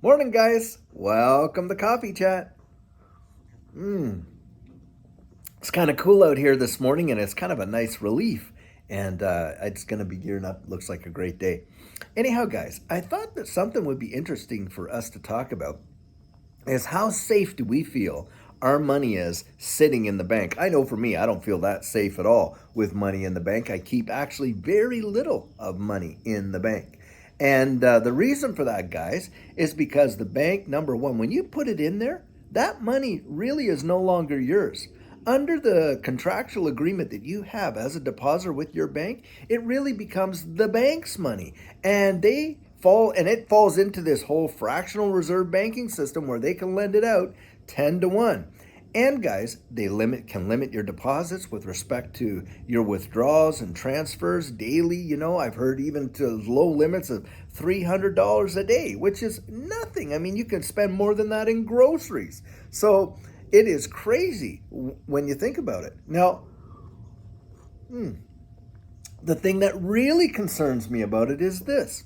Morning, guys. Welcome to Coffee Chat. It's kind of cool out here this morning, and it's kind of a nice relief. And it's going to be gearing up. Looks like a great day. Anyhow, guys, I thought that something would be interesting for us to talk about is how safe do we feel our money is sitting in the bank? I know for me, I don't feel that safe at all with money in the bank. I keep actually very little of money in the bank. And the reason for that, guys, is because the bank, number one, when you put it in there, that money really is no longer yours. Under the contractual agreement that you have as a depositor with your bank, it really becomes the bank's money. And it falls into this whole fractional reserve banking system where they can lend it out 10 to 1. And guys, can limit your deposits with respect to your withdrawals and transfers daily. I've heard even to low limits of $300 a day, which is nothing. I mean, you can spend more than that in groceries. So it is crazy when you think about it. Now, the thing that really concerns me about it is this.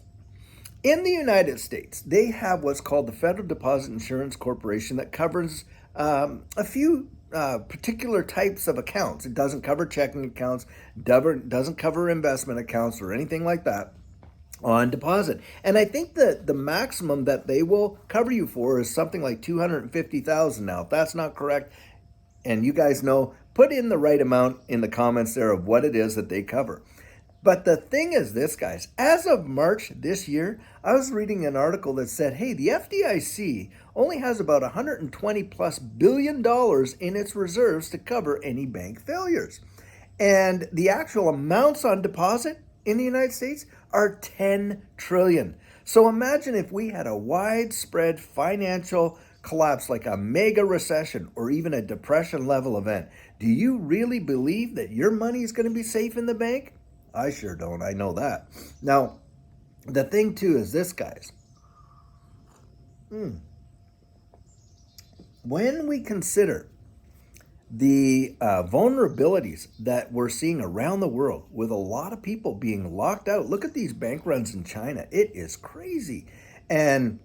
In the United States, they have what's called the Federal Deposit Insurance Corporation that covers a few particular types of accounts. It doesn't cover checking accounts, doesn't cover investment accounts or anything like that on deposit. And I think that the maximum that they will cover you for is something like $250,000 now. If that's not correct, and you guys know, put in the right amount in the comments there of what it is that they cover. But the thing is this, guys, as of March this year, I was reading an article that said, hey, the FDIC only has about $120 plus billion in its reserves to cover any bank failures. And the actual amounts on deposit in the United States are 10 trillion. So imagine if we had a widespread financial collapse like a mega recession or even a depression level event. Do you really believe that your money is going to be safe in the bank? I sure don't. I know that. Now, the thing too is this, guys. When we consider the vulnerabilities that we're seeing around the world with a lot of people being locked out, look at these bank runs in China. It is crazy. And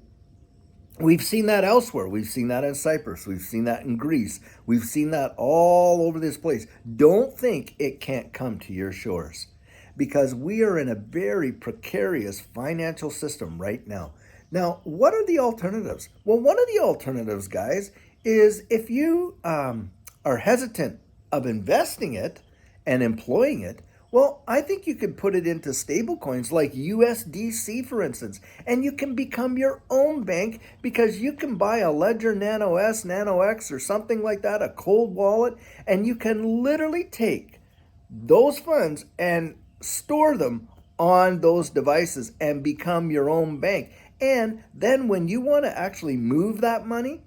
we've seen that elsewhere. We've seen that in Cyprus. We've seen that in Greece. We've seen that all over this place. Don't think it can't come to your shores, because we are in a very precarious financial system right now. Now, what are the alternatives? Well, one of the alternatives, guys, is if you are hesitant of investing it and employing it, well, I think you could put it into stable coins like USDC, for instance, and you can become your own bank because you can buy a Ledger Nano S, Nano X, or something like that, a cold wallet, and you can literally take those funds and store them on those devices and become your own bank. And then when you want to actually move that money,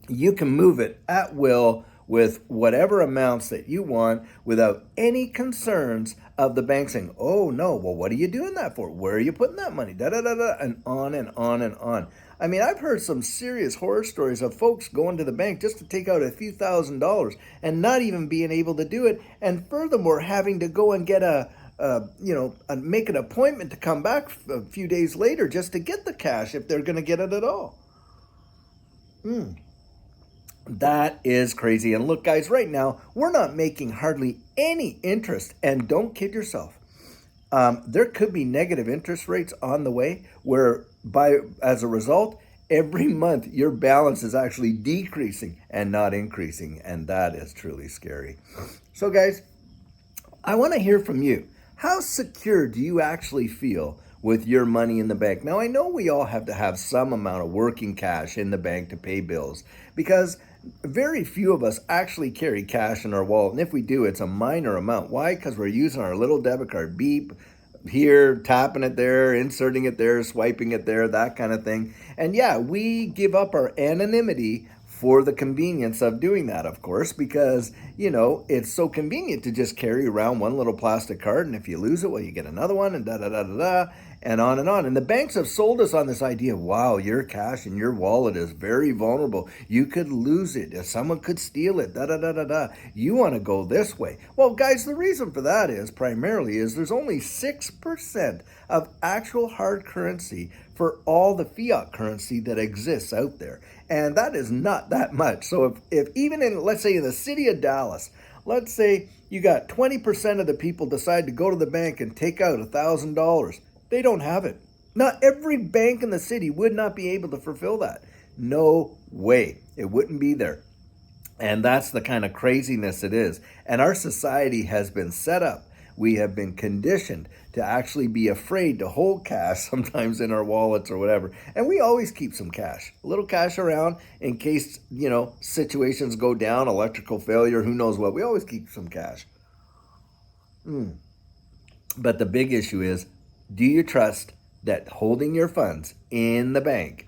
you can move it at will with whatever amounts that you want without any concerns of the bank saying, oh no, well, what are you doing that for? Where are you putting that money? Da da da da, and on and on and on. I mean, I've heard some serious horror stories of folks going to the bank just to take out a few $1,000s and not even being able to do it. And furthermore, having to go and get make an appointment to come back a few days later just to get the cash if they're going to get it at all. That is crazy. And look, guys, right now, we're not making hardly any interest. And don't kid yourself. There could be negative interest rates on the way where as a result, every month your balance is actually decreasing and not increasing. And that is truly scary. So, guys, I want to hear from you. How secure do you actually feel with your money in the bank? Now, I know we all have to have some amount of working cash in the bank to pay bills because very few of us actually carry cash in our wallet. And if we do, it's a minor amount. Why? Because we're using our little debit card. Beep here, tapping it there, inserting it there, swiping it there, that kind of thing. And yeah, we give up our anonymity for the convenience of doing that, of course, because, it's so convenient to just carry around one little plastic card, and if you lose it, well, you get another one, and da-da-da-da-da, and on and on. And the banks have sold us on this idea, wow, your cash in your wallet is very vulnerable. You could lose it. Someone could steal it, da-da-da-da-da. You want to go this way. Well, guys, the reason for that is, primarily, there's only 6% of actual hard currency for all the fiat currency that exists out there. And that is not that much. So if even in, let's say in the city of Dallas, let's say you got 20% of the people decide to go to the bank and take out $1,000, they don't have it. Not every bank in the city would not be able to fulfill that. No way. It wouldn't be there. And that's the kind of craziness it is. And our society has been set up. We have been conditioned to actually be afraid to hold cash sometimes in our wallets or whatever. And we always keep some cash, a little cash around in case, situations go down, electrical failure, who knows what. We always keep some cash. But the big issue is, do you trust that holding your funds in the bank,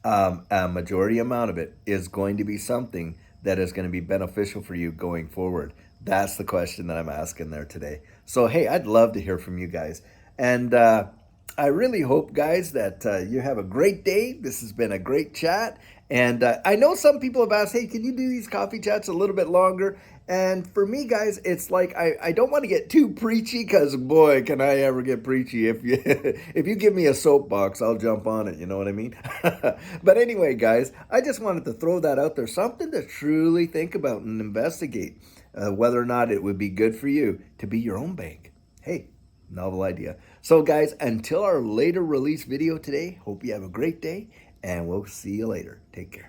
a majority amount of it is going to be something that is going to be beneficial for you going forward? That's the question that I'm asking there today. So, hey, I'd love to hear from you guys. And I really hope, guys, that you have a great day. This has been a great chat. And I know some people have asked, hey, can you do these coffee chats a little bit longer? And for me, guys, it's like I don't want to get too preachy because, boy, can I ever get preachy. If you if you give me a soapbox, I'll jump on it. You know what I mean? But anyway, guys, I just wanted to throw that out there. Something to truly think about and investigate whether or not it would be good for you to be your own bank. Hey, novel idea. So, guys, until our later release video today, hope you have a great day, and we'll see you later. Take care.